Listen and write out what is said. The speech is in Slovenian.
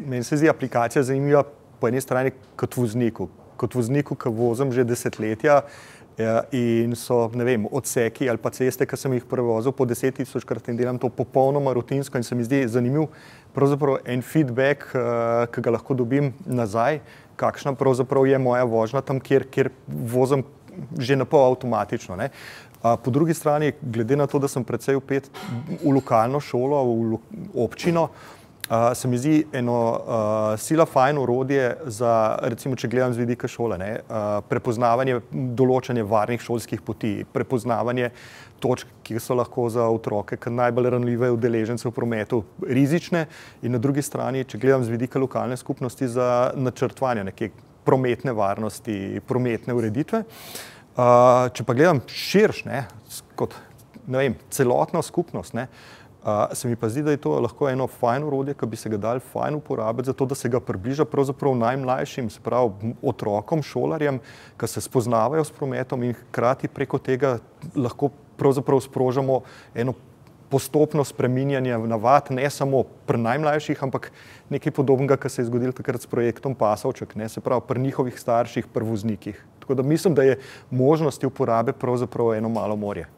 meni se zdi aplikacija zanimiva po eni strani kot vozniku. Kot vozniku, ki vozim že desetletja in so, ne vem, odseki ali pa ceste, ki sem jih prevozil po 10 000krat in delam to popolnoma rutinsko in se mi zdi zanimiv pravzaprav en feedback, ki ga lahko dobim nazaj, kakšna pravzaprav je moja vožnja tam, kjer vozim že na pol avtomatično, ne. Po drugi strani, glede na to, da sem precej vpet v lokalno šolo, v občino, se mi zdi eno sila fajn orodje za, recimo, če gledam z vidika šole, ne, prepoznavanje, določanje varnih šolskih poti, prepoznavanje točk, ki so lahko za otroke, ki najbolj ranljive udeležence v prometu, rizične, in na drugi strani, če gledam z vidika lokalne skupnosti, za načrtovanje neke prometne varnosti, prometne ureditve. Če pa gledam širš, ne, kot, ne vem, celotna skupnost, ne, se mi pa zdi, da je to lahko eno fajn orodje, ki bi se ga dali fajn uporabiti za to, da se ga približa pravzaprav najmlajšim, se pravi otrokom, šolarjem, ki se spoznavajo s prometom in hkrati preko tega lahko pravzaprav sprožamo eno postopno spreminjanje navad, ne samo pri najmlajših, ampak nekaj podobnega, kar se je zgodilo takrat s projektom Pasovček, ne, se pravi pri njihovih starših, pri voznikih. Tako da mislim, da je možnosti uporabe pravzaprav eno malo morje.